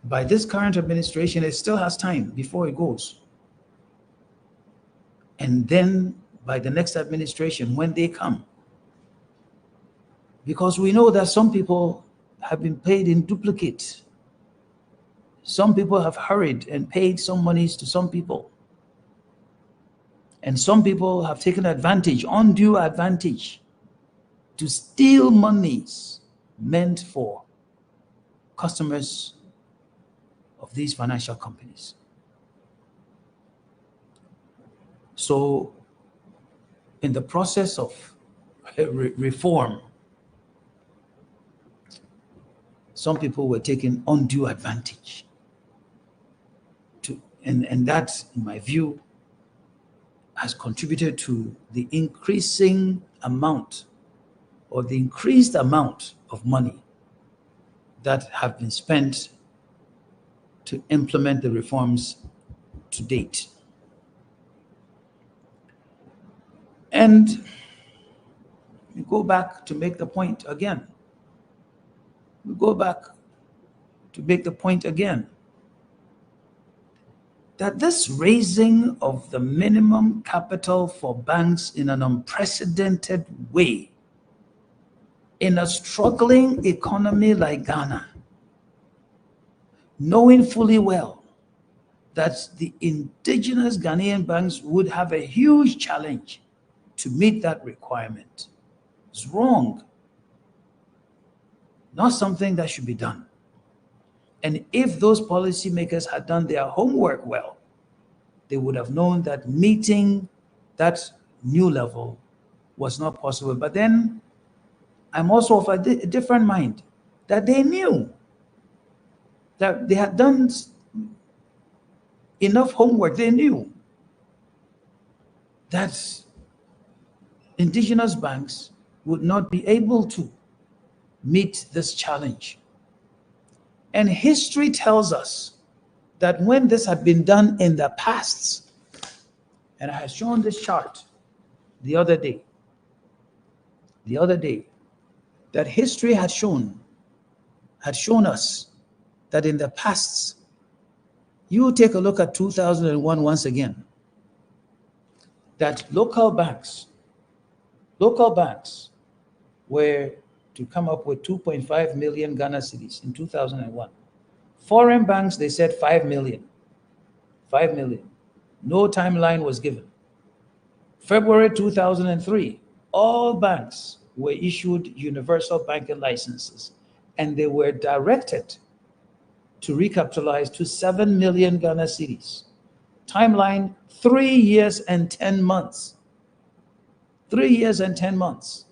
by this current administration, it still has time before it goes. And then by the next administration, when they come, because we know that some people have been paid in duplicate. Some people have hurried and paid some monies to some people. And some people have taken advantage, undue advantage, to steal monies meant for customers of these financial companies. So, in the process of reform, some people were taking undue advantage. And that, in my view, has contributed to the increasing amount or the increased amount of money that have been spent to implement the reforms to date. And we go back to make the point again. That this raising of the minimum capital for banks in an unprecedented way in a struggling economy like Ghana, knowing fully well that the indigenous Ghanaian banks would have a huge challenge to meet that requirement, is wrong. Not something that should be done. And if those policymakers had done their homework well, they would have known that meeting that new level was not possible. But then I'm also of a different mind, that they knew that they had done enough homework. They knew that indigenous banks would not be able to meet this challenge. And history tells us that when this had been done in the past, and I had shown this chart the other day, that history had shown us that in the past, you take a look at 2001 once again, that local banks were to come up with 2.5 million Ghana cedis in 2001. Foreign banks, they said 5 million. 5 million. No timeline was given. February 2003, all banks were issued universal banking licenses, and they were directed to recapitalize to 7 million Ghana cedis. Timeline, 3 years and 10 months. 3 years and 10 months.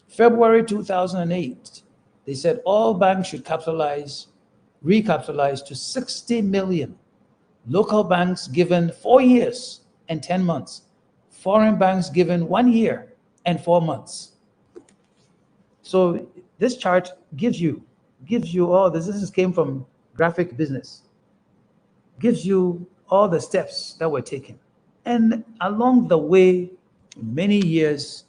February 2008, they said all banks should recapitalize to 60 million. Local banks given 4 years and 10 months. Foreign banks given 1 year and 4 months. So this chart gives you all this. This came from Graphic Business. Gives you all the steps that were taken. And along the way, many years,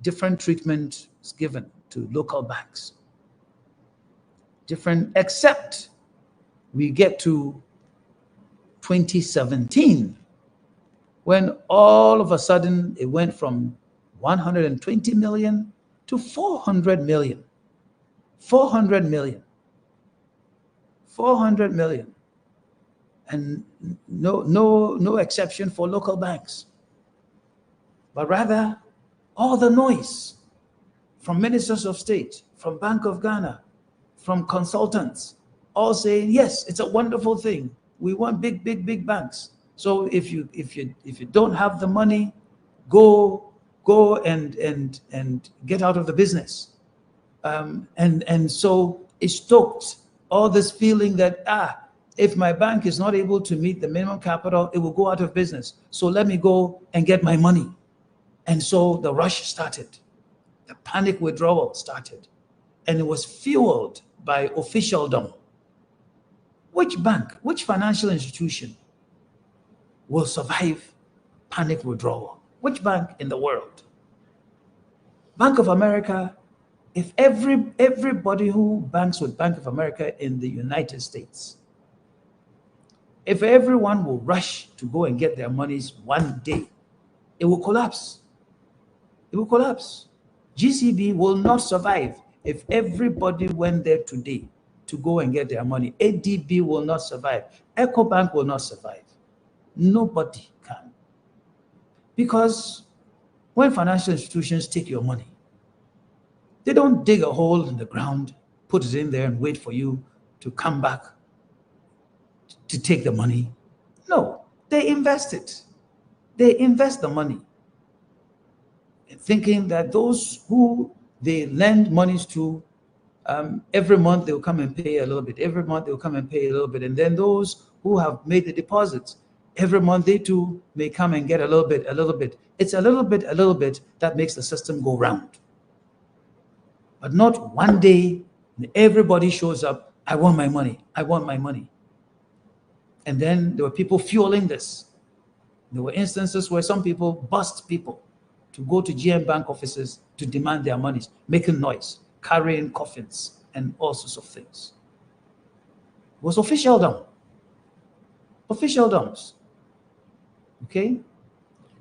different treatment is given to local banks. Different, except we get to 2017, when all of a sudden it went from 120 million to 400 million. 400 million. 400 million. And no exception for local banks. But rather, all the noise from ministers of state, from Bank of Ghana, from consultants, all saying, yes, it's a wonderful thing. We want big banks. So if you don't have the money, go and get out of the business. And so it stoked all this feeling that if my bank is not able to meet the minimum capital, it will go out of business. So let me go and get my money. And so the rush started. The panic withdrawal started. And it was fueled by officialdom. Which bank, which financial institution will survive panic withdrawal? Which bank in the world? Bank of America If everybody who banks with Bank of America in the United States, if everyone will rush to go and get their monies one day, it will collapse. It will collapse. GCB will not survive if everybody went there today to go and get their money. ADB will not survive. EcoBank will not survive. Nobody can. Because when financial institutions take your money, they don't dig a hole in the ground, put it in there and wait for you to come back to take the money. No, they invest it. They invest the money, thinking that those who they lend monies to, every month they'll come and pay a little bit. Every month they'll come and pay a little bit. And then those who have made the deposits, every month they too may come and get a little bit, a little bit. It's a little bit that makes the system go round. But not one day everybody shows up, I want my money, I want my money. And then there were people fueling this. There were instances where some people bust people to go to GM Bank offices to demand their monies, making noise, carrying coffins, and all sorts of things. It was officialdom. Officialdoms. Okay?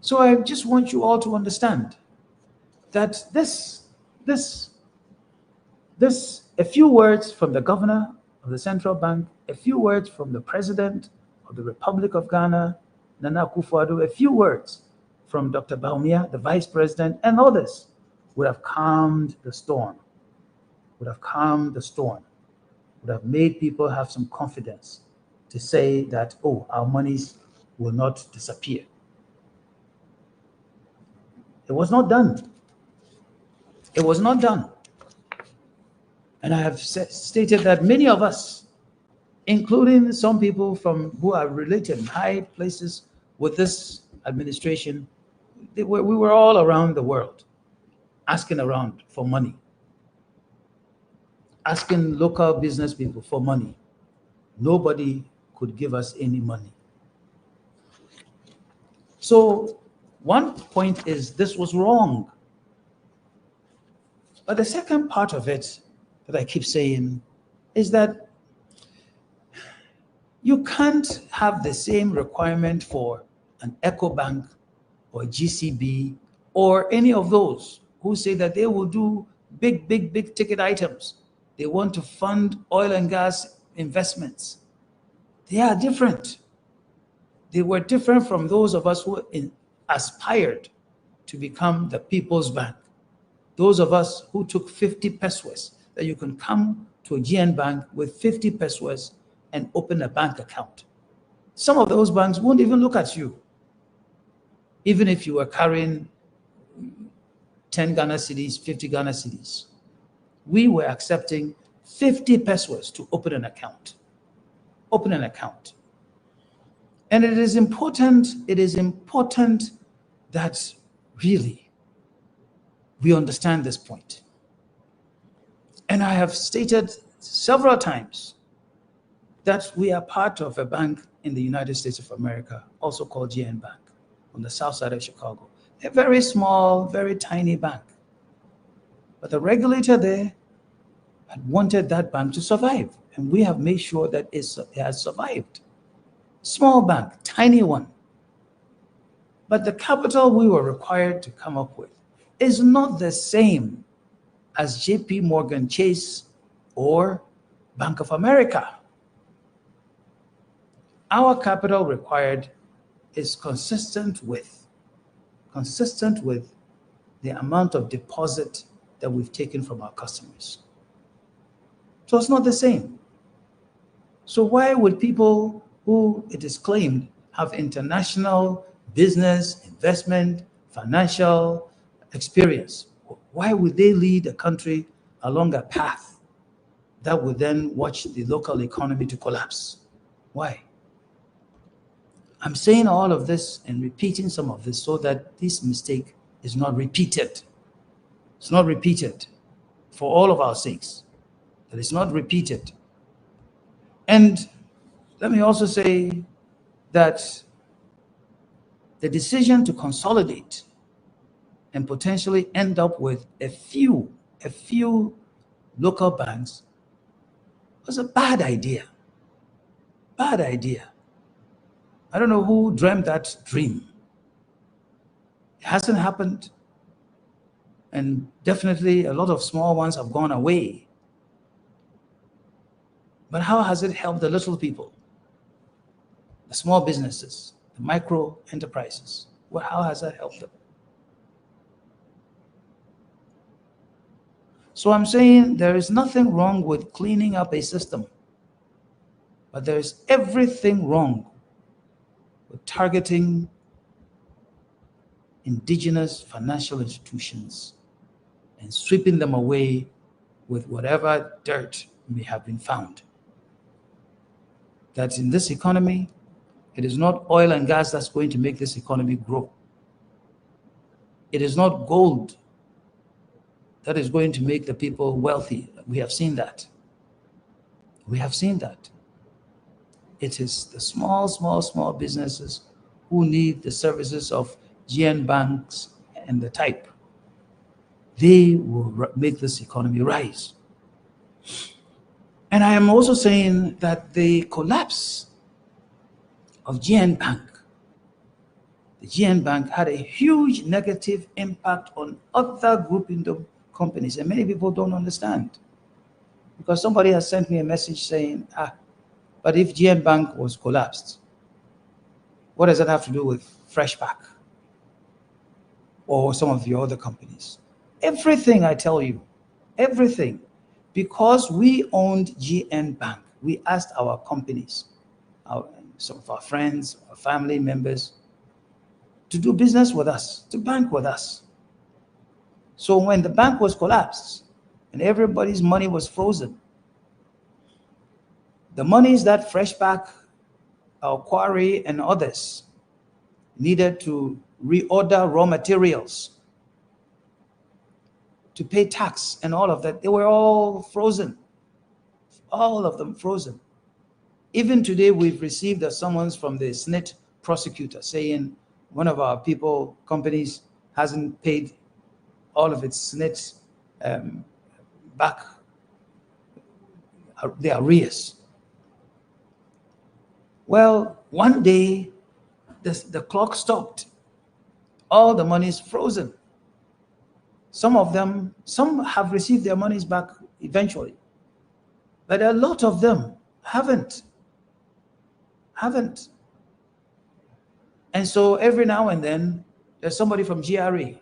So I just want you all to understand that a few words from the governor of the central bank, a few words from the president of the Republic of Ghana, Nana Akufo-Addo, a few words from Dr. Baumia, the vice president, and others would have calmed the storm, would have calmed the storm, would have made people have some confidence to say that, oh, our monies will not disappear. It was not done. It was not done. And I have stated that many of us, including some people who are related in high places with this administration, we were all around the world asking around for money, asking local business people for money. Nobody could give us any money. So one point is this was wrong. But the second part of it that I keep saying is that you can't have the same requirement for an EcoBank or GCB or any of those who say that they will do big ticket items. They want to fund oil and gas investments. They are different. They were different from those of us who aspired to become the People's Bank. Those of us who took 50 pesos, that you can come to a GN Bank with 50 pesos and open a bank account. Some of those banks won't even look at you, even if you were carrying 10 Ghana cedis, 50 Ghana cedis. We were accepting 50 pesos to open an account. Open an account. And it is important that really we understand this point. And I have stated several times that we are part of a bank in the United States of America, also called GN Bank, on the south side of Chicago. A very small, very tiny bank. But the regulator there had wanted that bank to survive, and we have made sure that it has survived. Small bank, tiny one. But the capital we were required to come up with is not the same as JP Morgan Chase or Bank of America. Our capital required is consistent with the amount of deposit that we've taken from our customers. So it's not the same. So why would people who, it is claimed, have international business, investment, financial experience, why would they lead a country along a path that would then watch the local economy to collapse? Why? I'm saying all of this and repeating some of this so that this mistake is not repeated. It's not repeated for all of our sakes. That it's not repeated. And let me also say that the decision to consolidate and potentially end up with a few a few local banks was a bad idea. Bad idea. I don't know who dreamt that dream. It hasn't happened. And definitely a lot of small ones have gone away. But how has it helped the little people, the small businesses, the micro enterprises? Well, how has that helped them? So I'm saying there is nothing wrong with cleaning up a system, but there is everything wrong with targeting indigenous financial institutions and sweeping them away with whatever dirt may have been found. That in this economy, it is not oil and gas that's going to make this economy grow. It is not gold that is going to make the people wealthy. We have seen that. We have seen that. It is the small businesses who need the services of GN banks and the type. They will make this economy rise. And I am also saying that the collapse of GN Bank, the GN Bank had a huge negative impact on other group companies, and many people don't understand. Because somebody has sent me a message saying, but if GN Bank was collapsed, what does that have to do with Freshpack or some of the other companies? Everything, I tell you, everything. Because we owned GN Bank, we asked our companies, some of our friends, our family members, to do business with us, to bank with us. So when the bank was collapsed and everybody's money was frozen, the monies that Freshpack, our Quarry, and others needed to reorder raw materials, to pay tax and all of that, they were all frozen. All of them frozen. Even today, we've received a summons from the SNIT prosecutor saying one of our companies hasn't paid all of its SNIT back, the arrears. Well, one day, the clock stopped. All the money is frozen. Some have received their monies back eventually, but a lot of them haven't. And so every now and then, there's somebody from GRA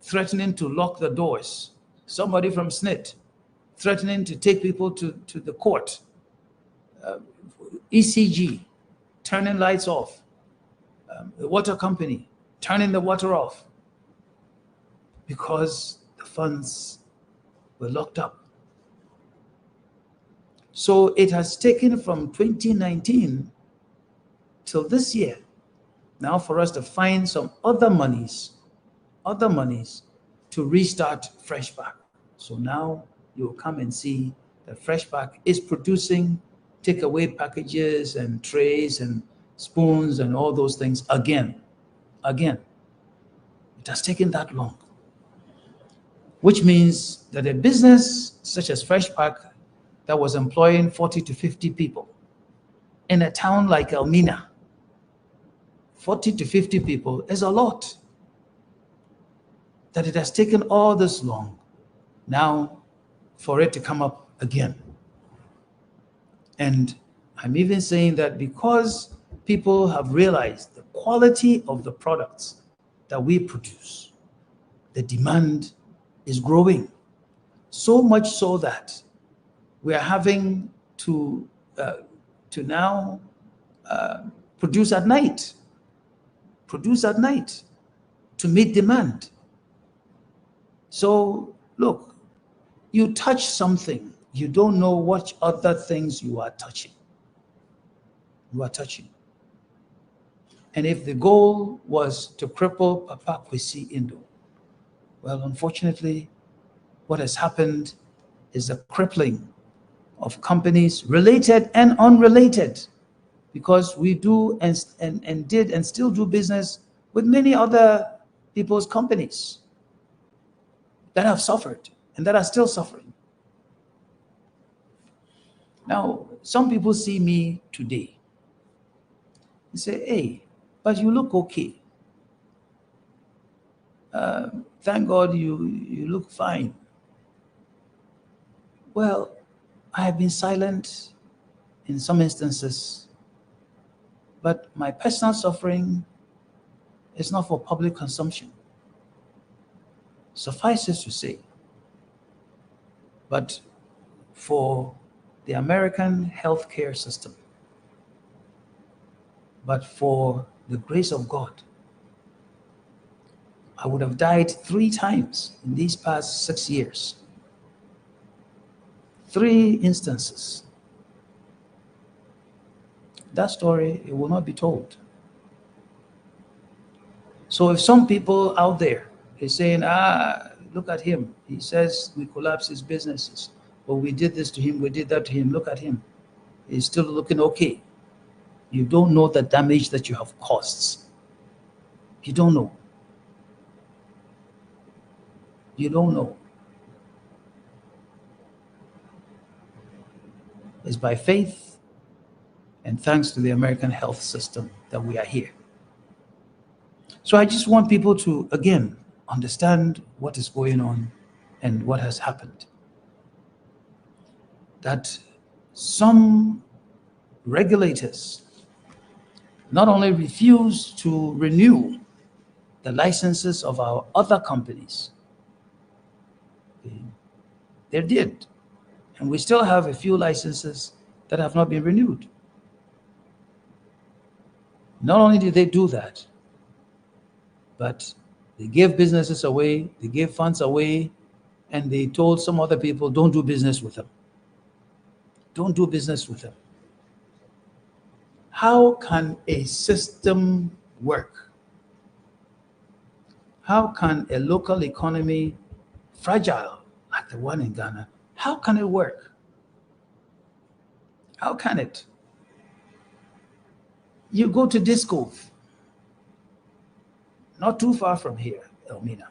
threatening to lock the doors, somebody from SNIT threatening to take people to the court, ECG turning lights off, the water company turning the water off, because the funds were locked up. So it has taken from 2019 till this year now for us to find some other monies to restart Freshpack. So now you'll come and see that Freshpack is producing takeaway packages and trays and spoons and all those things again. It has taken that long. Which means that a business such as Freshpack that was employing 40 to 50 people in a town like Elmina, 40 to 50 people is a lot. That it has taken all this long now for it to come up again. And I'm even saying that because people have realized the quality of the products that we produce, the demand is growing. So much so that we are having to now produce at night to meet demand. So look, you touch something, you don't know what other things you are touching. And if the goal was to cripple Papa Kwesi Indo, well, unfortunately, what has happened is a crippling of companies related and unrelated, because we do and did and still do business with many other people's companies that have suffered. and that are still suffering. Now, some people see me today and say, hey, but you look okay. Thank God you look fine. Well, I have been silent in some instances, but my personal suffering is not for public consumption. Suffices to say, but for the American healthcare system, but for the grace of God, I would have died 3 times in these past 6 years. 3 instances. That story, it will not be told. So if some people out there is saying, look at him. He says we collapsed his businesses, but we did this to him, we did that to him. Look at him. He's still looking okay. You don't know the damage that you have caused. You don't know. You don't know. It's by faith and thanks to the American health system that we are here. So I just want people to, again, understand what is going on and what has happened. That some regulators not only refuse to renew the licenses of our other companies, they did. And we still have a few licenses that have not been renewed. Not only did they do that, but they gave businesses away, they gave funds away, and they told some other people, don't do business with them. Don't do business with them. How can a system work? How can a local economy, fragile like the one in Ghana, how can it work? How can it? You go to Disco, not too far from here, Elmina.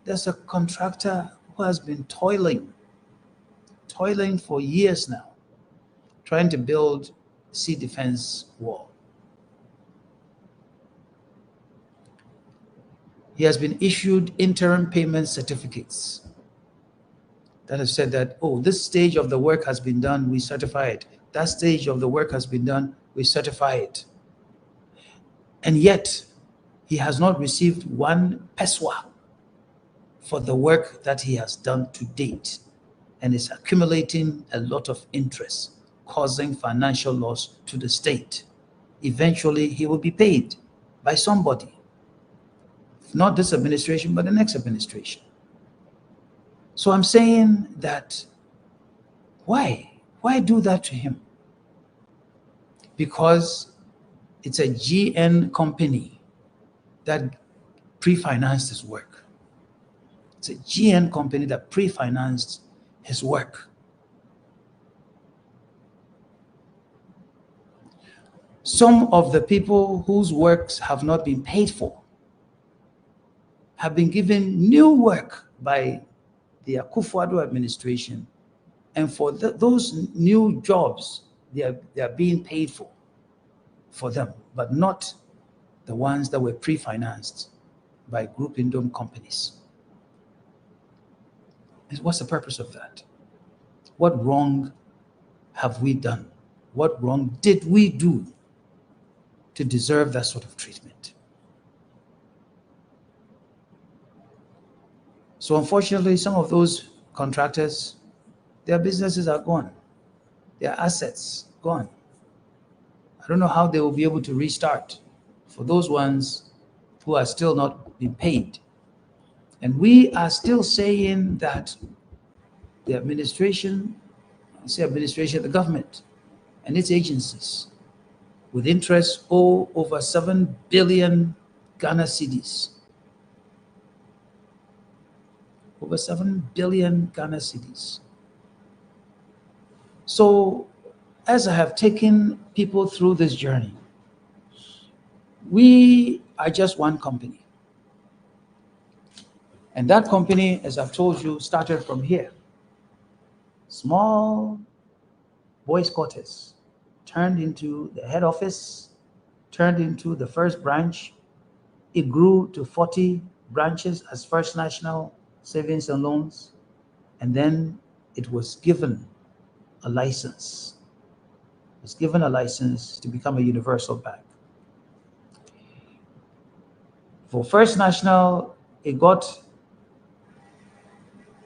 There's a contractor who has been toiling for years now, trying to build sea defense wall. He has been issued interim payment certificates that have said that, oh, this stage of the work has been done, we certify it. That stage of the work has been done, we certify it. And yet, he has not received 1 peswa for the work that he has done to date, and is accumulating a lot of interest, causing financial loss to the state. Eventually, he will be paid by somebody. Not this administration, but the next administration. So I'm saying that, why? Why do that to him? Because it's a GN company that pre-financed his work. It's a GN company that pre-financed his work. Some of the people whose works have not been paid for have been given new work by the Akufo-Addo administration, and for those new jobs, they are being paid for them, but not the ones that were pre-financed by Group Indom companies. And what's the purpose of that? What wrong have we done? What wrong did we do to deserve that sort of treatment? So unfortunately, some of those contractors, their businesses are gone. Their assets gone. I don't know how they will be able to restart for those ones who are still not being paid. And we are still saying that the administration, the government and its agencies with interest owe over 7 billion Ghana cedis. Over 7 billion Ghana cedis. So, as I have taken people through this journey, we are just one company. And that company, as I've told you, started from here. Small boys' quarters, turned into the head office, turned into the first branch. It grew to 40 branches as First National Savings and Loans. And then it was given a license. It was given a license to become a universal bank. For First National, it got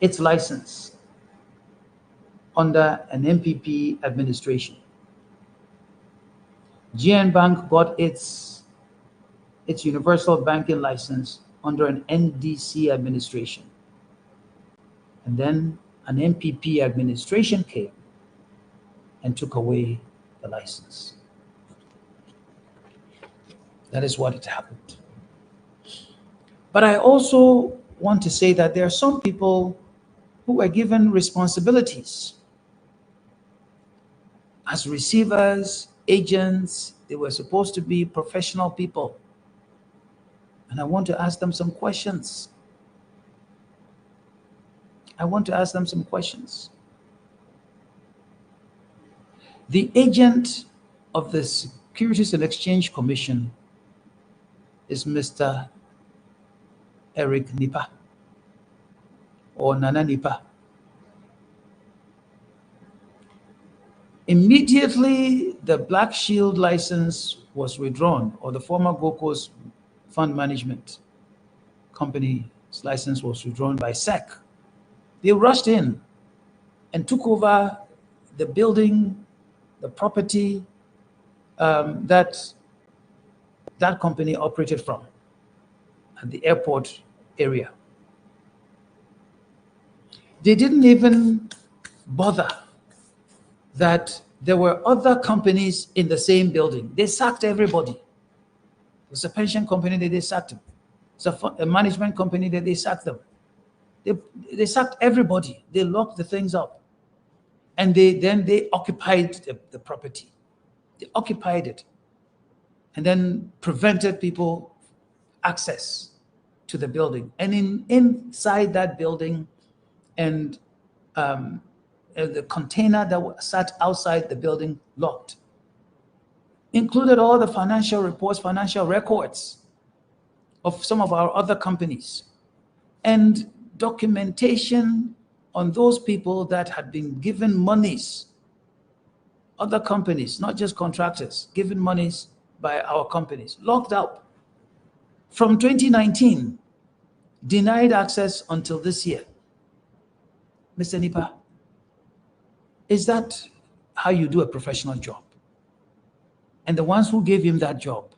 its license under an MPP administration. GN Bank got its universal banking license under an NDC administration. And then an MPP administration came and took away the license. That is what had happened. But I also want to say that there are some people who were given responsibilities as receivers, agents. They were supposed to be professional people. And I want to ask them some questions. The agent of the Securities and Exchange Commission is Mr. Eric Nipa, or Nana Nipa. Immediately, the Black Shield license was withdrawn, or the former Gold Coast Fund Management Company's license was withdrawn by SEC. They rushed in and took over the building, the property that company operated from at the airport area. They didn't even bother that there were other companies in the same building. They sacked everybody. It's a pension company that they sacked them. It's a management company that they sacked them. They sacked everybody. They locked the things up. And they occupied the property. They occupied it. And then prevented people access to the building. And inside that building and the container that sat outside the building locked, included all the financial reports, financial records of some of our other companies, and documentation on those people that had been given monies, other companies, not just contractors, given monies by our companies, locked up from 2019, denied access until this year. Mr. Nipa, is that how you do a professional job? And the ones who gave him that job,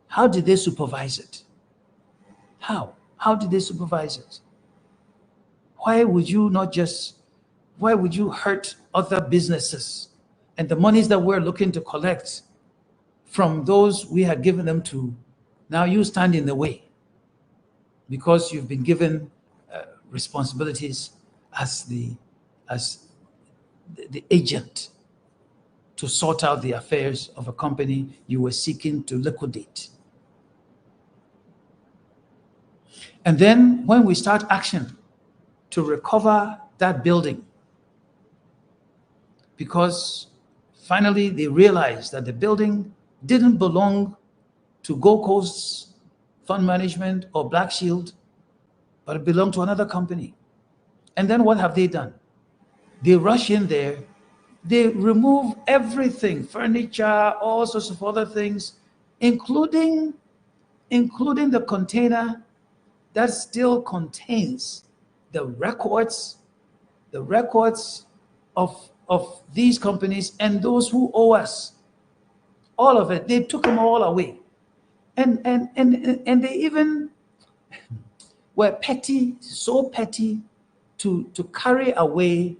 how did they supervise it? How did they supervise it? Why would you hurt other businesses and the monies that we're looking to collect from those we had given them to? Now you stand in the way because you've been given responsibilities as the agent to sort out the affairs of a company you were seeking to liquidate. And then when we start action to recover that building, because finally they realized that the building didn't belong to Gold Coast Fund Management or Black Shield, but it belonged to another company. And then what have they done? They rush in there, they remove everything, furniture, all sorts of other things, including the container that still contains the records of these companies and those who owe us. All of it, they took them all away. And they even were petty, so petty, to carry away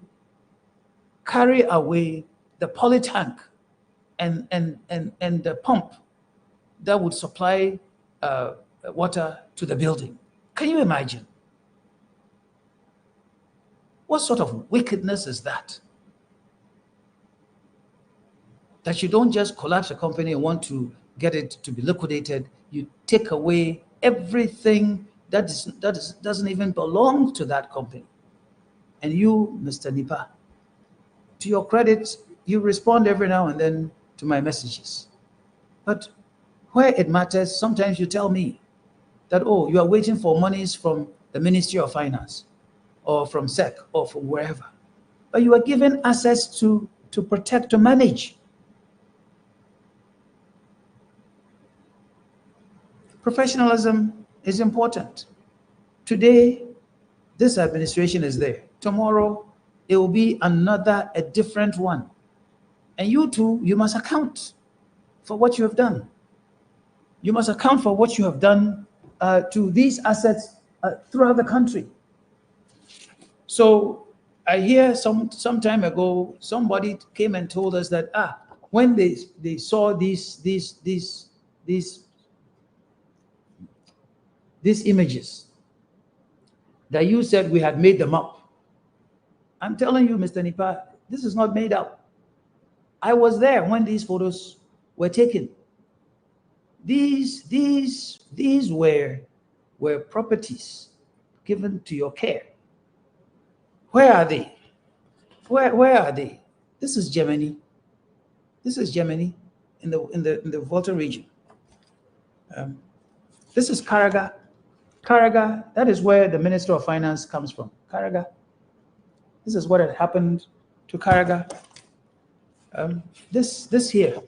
the poly tank and the pump that would supply water to the building. Can you imagine? What sort of wickedness is that? That you don't just collapse a company and want to get it to be liquidated. You take away everything doesn't even belong to that company. And you, Mr. Nipa, to your credit, you respond every now and then to my messages. But where it matters, sometimes you tell me that, oh, you are waiting for monies from the Ministry of Finance or from SEC or from wherever. But you are given assets to protect, to manage. Professionalism is important. Today, this administration is there. Tomorrow, it will be a different one. And you too, you must account for what you have done. You must account for what you have done to these assets throughout the country. So I hear some time ago, somebody came and told us that when they saw these images, that you said we had made them up. I'm telling you, Mr. Nipa, this is not made up. I was there when these photos were taken. These were properties given to your care. Where are they? Where are they? This is Germany. This is Germany in the Volta region. This is Karaga. Karaga, that is where the Minister of Finance comes from. Karaga. This is what had happened to Karaga. This here,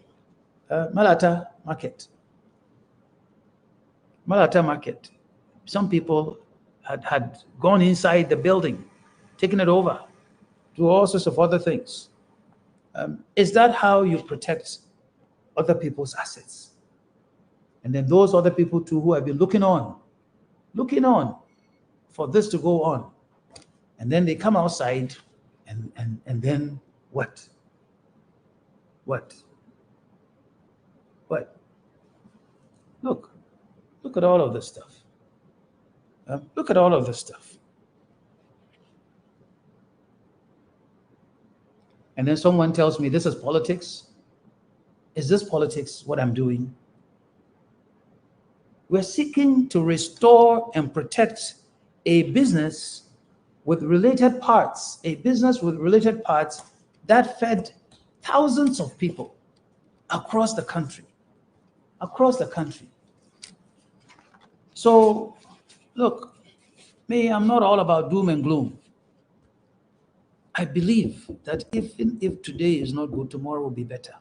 Malata Market. Malata Market. Some people had gone inside the building, taken it over, do all sorts of other things. Is that how you protect other people's assets? And then those other people too who have been looking on for this to go on. And then they come outside and then what? What? Look at all of this stuff. Look at all of this stuff. And then someone tells me this is politics. Is this politics, what I'm doing? We're seeking to restore and protect a business with related parts, that fed thousands of people across the country. So, look, I'm not all about doom and gloom. I believe that if today is not good, tomorrow will be better.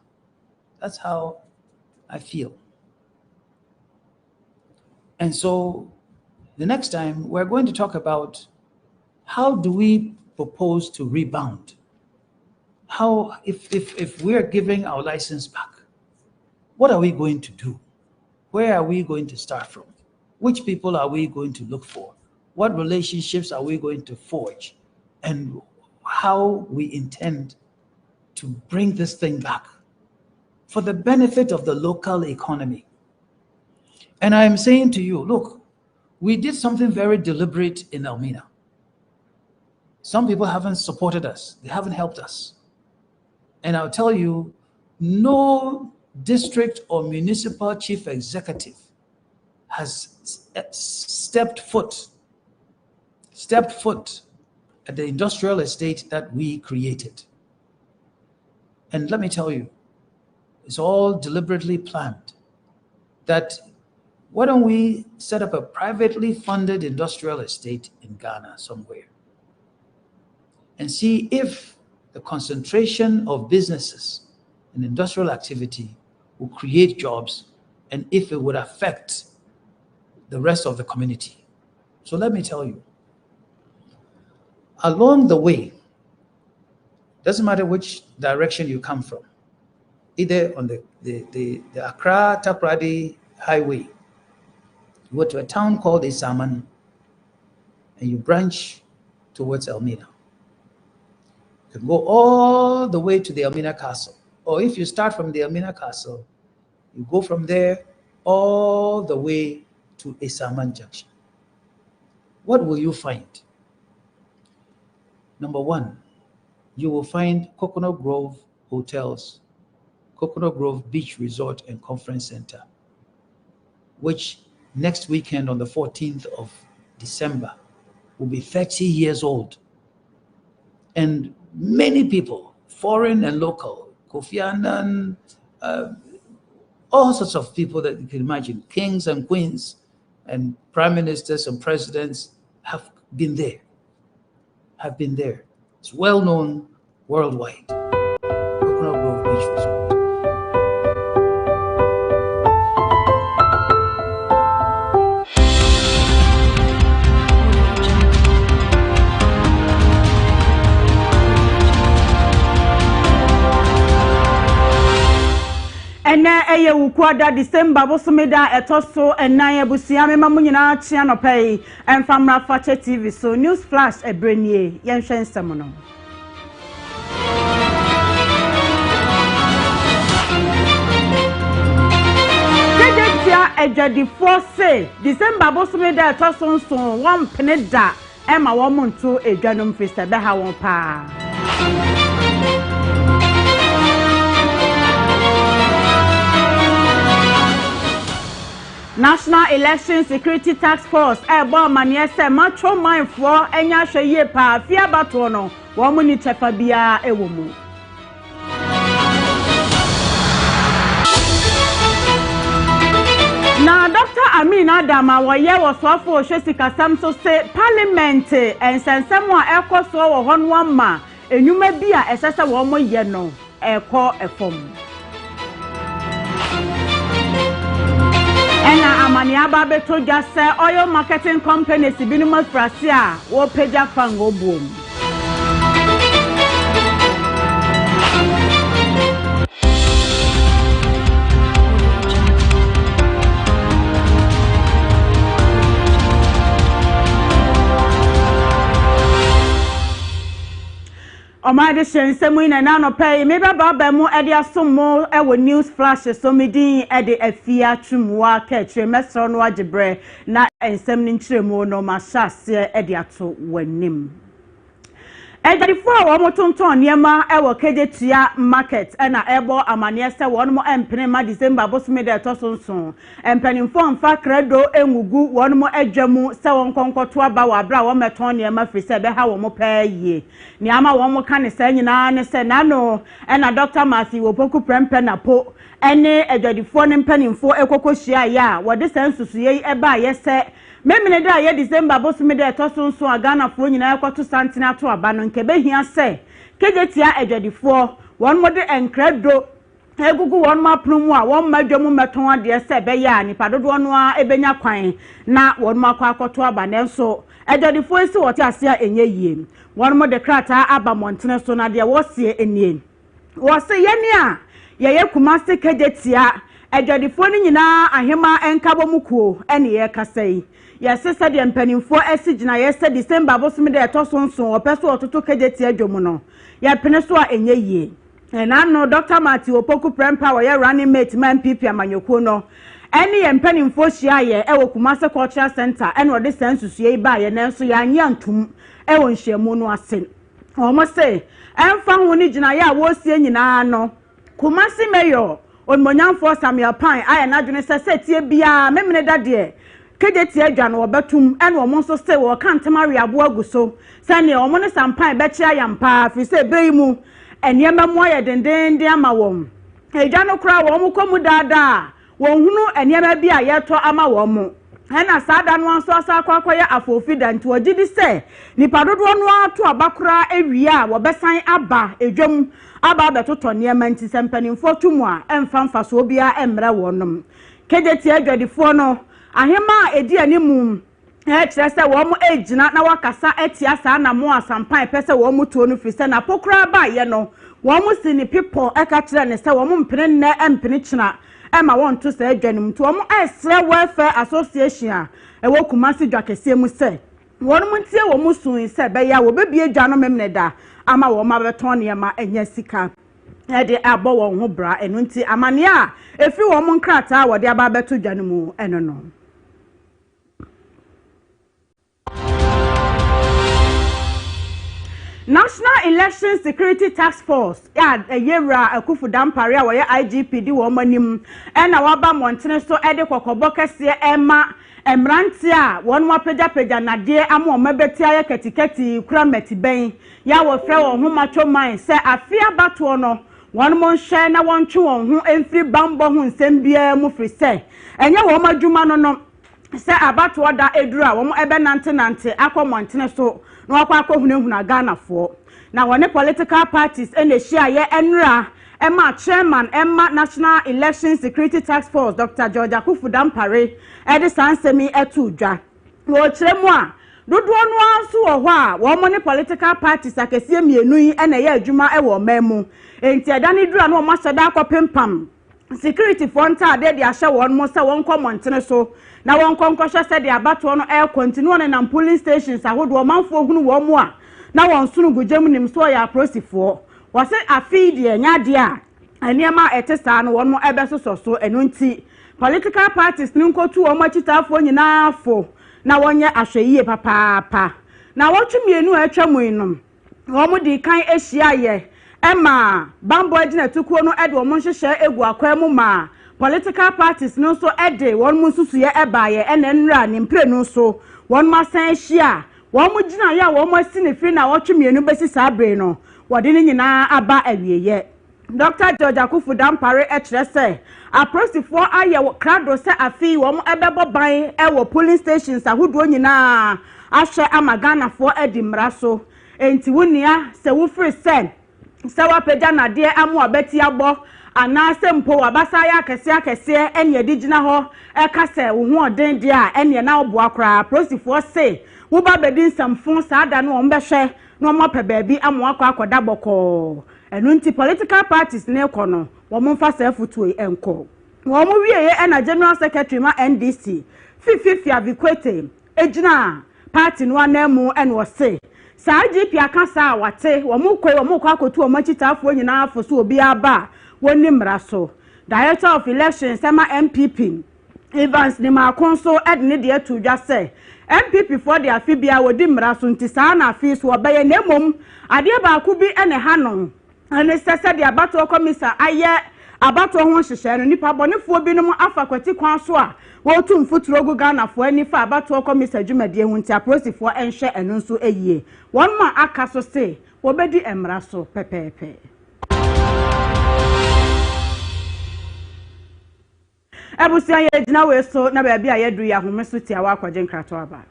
That's how I feel. And so the next time we're going to talk about how do we propose to rebound? How, if we're giving our license back, what are we going to do? Where are we going to start from? Which people are we going to look for? What relationships are we going to forge? And how we intend to bring this thing back for the benefit of the local economy. And I'm saying to you, look, we did something very deliberate in Elmina. Some people haven't supported us. They haven't helped us. And I'll tell you, no district or municipal chief executive has stepped foot at the industrial estate that we created. And let me tell you, it's all deliberately planned. That why don't we set up a privately funded industrial estate in Ghana somewhere and see if the concentration of businesses and industrial activity will create jobs and if it would affect the rest of the community. So let me tell you, along the way, doesn't matter which direction you come from, either on the Accra Takoradi Highway, you go to a town called Isaman and you branch towards Elmina. You can go all the way to the Elmina Castle. Or if you start from the Elmina Castle, you go from there all the way to Isaman Junction. What will you find? Number one, you will find Coconut Grove Hotels, Coconut Grove Beach Resort and Conference Center, which next weekend on the 14th of December, will be 30 years old. And many people, foreign and local, Kofi Annan, all sorts of people that you can imagine, kings and queens and prime ministers and presidents have been there. It's well known worldwide. Coconut Grove Beach Resort. Ena eye wukwada December bosomeda etoso enan abusia mema munyina chia no pay emfamra Fakye TV so news flash ebrenie yenhwe nsem no Kejetia ejadifo se December bosomeda etoso nson won peneda ema wo monto edwanum festa be ha won pa National Election Security Task Force ebo manie se matro mindfo enya hweye pa fia bato no wo mu ni chefa bia ewo mu Na Dr. Amin Adama wo ye wo sofo hwesika sam so se parliament ensensem a ekoso wo hono ama enwuma bia esese wo mo ye no eko efom Ena amani aba beto jase oil marketing companies binuma frasia wo peja fango boom. Omade shensemu ina nano pay me baba mu ede asomo ewo news flash so medin ede afia twumwa ka kire mesro no agebre na ensem ni nkiremu no ma hyase ede ato wanim Ejadifo wo motonton niema ewo kejetia market na ebo amane se won mo empene ma December bosomede etosonson empanimfo mfa credo engugu won mo adwamu se won konkoto aba wa bra wo meton niema firi se be ha wo mo paye niama wo mo kan se nyina ne se nano na Dr. Masi wo poku prempe na po ene ejadifo ne mpanimfo ekokohia ya wo de sensusuye eba ye se Memene da ye December bosomede etosonson agana fo nyina ekoto santene ato aba no nkebe hia se kejetia ejadifo won mode enkredo egugu won ma promu a won madwamu meton ade se be ya nipa dodo no a ebenya kwan na won makwa akoto aba nenso ejadifo esi wote ase a enye yie won mode krata aba montene so na de wosie enie wose yeni a ye kumase kejetia ejadifo ni nyina ahema enkabo mukuo ene ye kasai Yes, said the pennyfo esigina yes said December bosomede etosonson opeso ototo kejeti adwomu no ya peneso a enye yie and I know Dr. Mati opoku prempa wo ye running mate man pipi amanyoko no ene ye pennyfo hia ye ewo Kumase Cultural Center ene ode sensusue ba ye nanso ya anya ntum ewo nhyiamu no ase omo say emfa ho ni gina ya wo sie nyina no Kumase mayor onmonyamfo Samuel Pan aye na dwene se tie bia memene dade Kejeti adwa no obetum ene omo so se wo kan temari abo aguso sane omo ne sampan be chia yampa fi se beimu eniema mo ye dendende ama wom edwa no kra wo mo komu dada wo hunu eniema bi a yeto ama wo mo ena sada no anso asa akwakoya afofi danti ogidi se nipa dodo no ato abakora ewia wo besan aba edwam aba betoto niema nti sempanimfo tumu a emfa so bia emre wonom kejeti adwadifo no ahema edi animu kire se wo mo ejina na wakasa etia sa na mo asampan pese wo mo tuo no fise na pokura ba ye no wo mo sini people eka kire ne se wo mo mpene ne empene kina ema won to se adwanim to wo mo esre welfare association a ewo Kumase dwakese mu se wo mo ntie wo mo sun se be ya wo bebie dwa no memne da ama wo ma beton ne ma enya sika ede abo wo ho bra enu nti amane a efi wo mo nkrata wo de aba beto dwanem eno no National Election Security Task Force yewra akufu dampare a woye IGP di wo manim na waba montene so ede kokobo kese ema emranti a won mapagya nade ama omabeti aye ketiketi kura metiben ya wo frɛ wo ho macho man se afia bato no won mo hye na won twe won ho emfiri bambo ho nsem bia mu firi se enye wo madwuma no se abato da eduru a wo ebe nante akomontene so no akwa hunehuna Ghana for na wone political parties share ye enra Emma chairman Emma National Election Security Task Force Dr. George Akufu Dampare sansemi etudwa wo kyeremu a dodo no anso wo ho a wo mo ne political parties akese mienu yi ye adwuma wo mamu enti adane dura no mo hyeda akopempam security fonta ade de ahye won mo se won komontene so na won konkoshe se de abato no continue on na polling stations ahodo manfo hunu wo mo a na won sunu gugem nim so ya prosifo wo se afi de nyade a aniema etesa no won mo ebesoso so enunti political parties ni nkotu wo machitafo nyina afo na wonye ahweyie papa na wotwemienu atwamu inom wo mo di kan ehia ye Emma bambo agina tukuo no ede wo mo hyehyɛ egu akwam ma political parties no so ede won mo susu ye ebaye enenra ne mpre no so won ma san hia won mo gina ya won mo asi ne firi na wotwemienu besi sabre no wode ne nyina aba awieye Dr. George Akufu Dampare kyerɛ sɛ aprosifo aye krado sɛ afi won ebebo ban wo polling stations ahodo nyina ahwɛ amagana fo edi mmra so enti wonia sɛ wo free send sawa pagya nade amu abeti abo ana sempo wabasa ya akese ene de gina ho eka se wo ho oden de a ene na obo akra prosifo se wo ba bedi samfon saada no ombehwe no mo pe baabi amu akoda boko enu nti political parties ne kono wo mo mfa sa futu enko wo mo wieye na general secretary ma NDC fifi avikwete ejina party no anamu ene wo se sa GP akasa wate wo mo kwa akotu o machitafo nyina afo so obi aba woni mraso director of elections sema MPP Evans ni makonso edne de atudwa se MPP for the afibia wodi mraso nti sa na afi so obeye na emom ade ba ku bi ene hanon ane sese de abato komisa aye abato ho hyehyɛ no nipa bɔnefoɔ bi no mu afa kwati kwan so a wotu mfuturo gu Ghana fo ani fa abato komisa dwumadie hu nti aprosifo enhwɛ eno nso eyie won ma aka so se wobedi emra so pepepe ebusia ye gina we so na ba bia ye du ya home so tia wa akwaje nkrato aba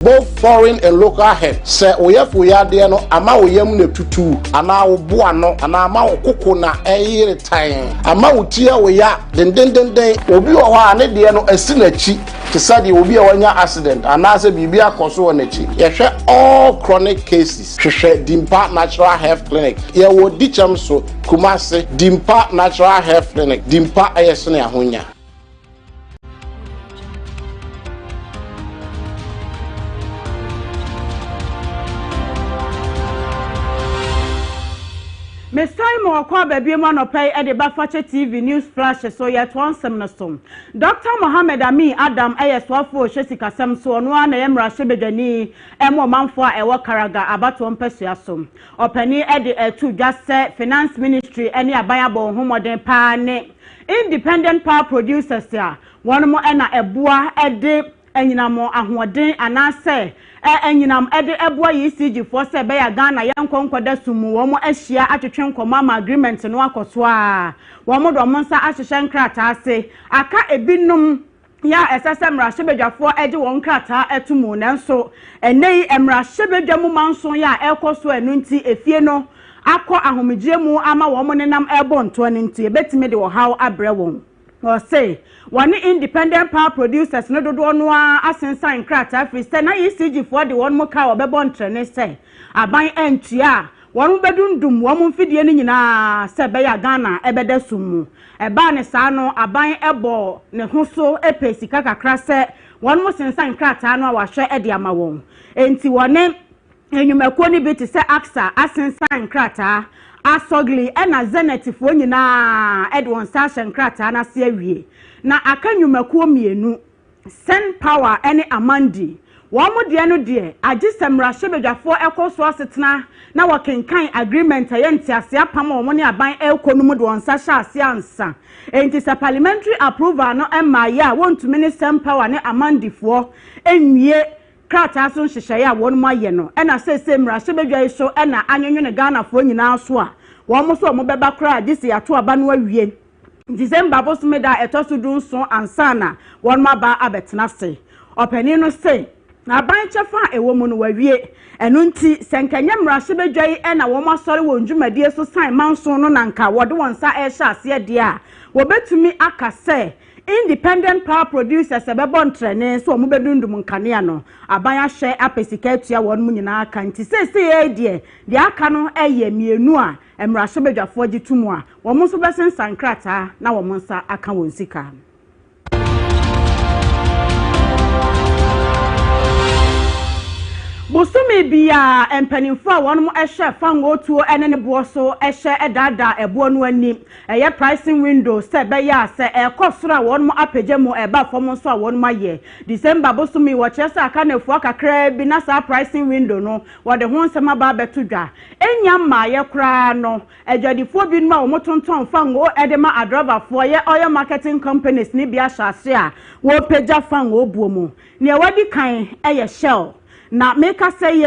both foreign and local head say oyefo ya de no ama oyam na tutu ana wo bo ano ana ama wo koko na eyire tan ama wo tia wo ya den obi wo ha ne de no asi na chi te sade obi a wanya accident ana se bibi akoso wo na chi ye hwe all chronic cases hwe Dimpa Natural Health Clinic ye wo dicham so Kumase Dimpa Natural Health Clinic Dimpa ayesene ahonya Miss Simon kwa baby man opay e de Fakye TV news flash so yet one semnasom. Dr. Mohammed Amin Adam ayeswafo hwesika sem so no na yemra hwebedwani emo manfo a ewo Karaga abato mpasuasom. Opani e de etu dwase finance ministry ene abayabo homoden pa ne independent power producers ya won mo na eboa e de enyinamo ahoden anase enyinam ede eboa ECG for se be ya Ghana yankonkoda sumu wo mo ahia atwetwe nkoma agreement no akoso a wo mo do mo nsa ahyehye nkrata ase aka ebinum ya SSM rahwebedwafo ede won nkrata etumu nanso enei emrahwebedwamu manso ya ekoso enu nti efie no akọ ahomegye mu ama wo mo nenam ebo nto nti ebetime de wo haw abre won or say one independent power producers no dodo no asensan krata free say na ECG for the one mo ka obebo ntrene say aban entua won bedundum won mfidie ni nyina say be ya Ghana ebeda sumu eba ne sa no aban ebo ne hoso epesika kakra say won mo sensan krata no awahwe ede ama won enti wone enyumako ni bi te say aksa asensan krata asogli ena zenith fo nyina edwon station krata na se awie na akanyumakuo mienu Sen Power ene Amandi womo de no de agisemra hyebedwafo ekoso asetena na wakenkan agreement ayenti ase apam womo ne aban ekonomu de wonsa hya ase ansa enti sa parliamentary approval no emma ya wontumi ne Sen Power ne Amandi fo enwie krata so nhyehyeye a wonmo aye no ena sese mra hyebedwa so ena anyonyo ne Ghana fo nyina so a womo so womo beba kra agisi ato aba no awie December bosumeda etoso dunso ansana wonmo aba abetena se opani no se na ban chefa ewo mu no wawie eno nti senkanya mrahye bedwai na wo masore wo ndwumadie so san manso no nanka wode wonsa ehya ase de a wo betumi akase independent power producers ebebo ntrene so mo bedundum nkane no aban ahye apesika atua won mu nyina aka nti sese de aka no eye mienu a mrahye bedwafo gitumu a wo mo so besensan krata na wo mo nsa aka won sika Busumi biya empanimfo a wonmo ehye fango tuo ene ne boso ehye edada ebo no ani eye pricing window se be ya se ekosoro a wonmo apagye mu eba fom so a wonmo aye December busumi wo chese aka na fu akakra bi na sa pricing window no wo de ho nsema ba betudwa enya ma ye kra no ejadifo bi ma wo motonton fango edema adrover fo ye oil marketing companies ni bia hyase a wo pagya fango buomu ne wadi kan eye Shell na make us say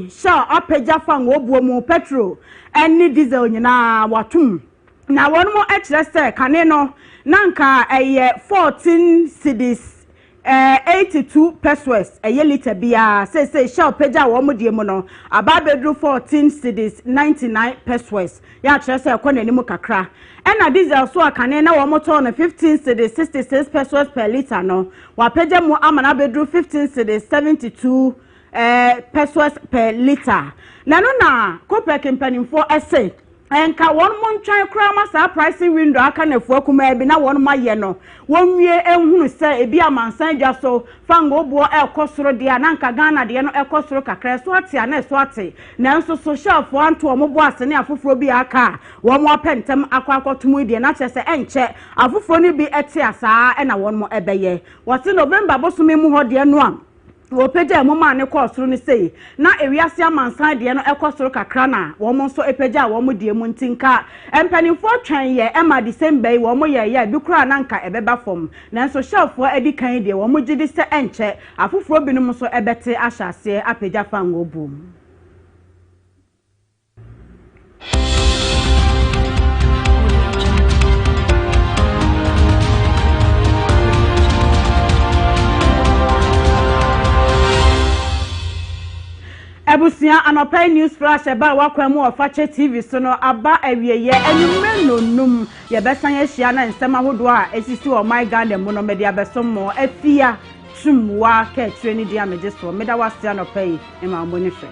Shell apagya fango buomu petrol eni diesel nyina watum na wonmo ekire se kane no nanka 14 cedis 82 pesos liter bia say Shell pagya wo mo die mu no aba bedru 14 cedis 99 pesos ya kire se ko nanimu kakra ena diesel so akane na wo moto no 15 cedis 66 pesos per liter no wa pagya mu amana bedru 15 cedis 72 pesos per liter nano na kopek mpanimfo ese enka won mo ntwan kra ma sa pricing window aka na fu akuma bi na won ma ye no wonwie ehunu se ebi amansan dwa so fango bo ekosoro de ananka Ghana de no ekosoro kakra so ate na so ate na nso so shelf anto omo bo asene afoforo bi aka won mo apentem akwakotomu de na chese enche afoforo ni bi ete asa na won mo ebeye wote November bosumi mu ho de no am wo pagya mo ma ne kosoro ni sei na ewiase amansan de no ekosoro kakra na wo mo so epagya wo mo de mu ntinka empanimfo twan ye ema December wo mo ye bi kura na nka ebeba fom na nso shelfo edi kan de wo mo gidi se enche afoforo binum so ebete ahyase apagya fango bum Ebusia anopai news flash eba wakwamu of Fakye TV so no aba awieye enumre nonum ye besan ye hia na nsema hodo a esisi o my Ghana mu no media besomo afia twumwa ka treni dia meje so meda wase anopai e ma mboni fe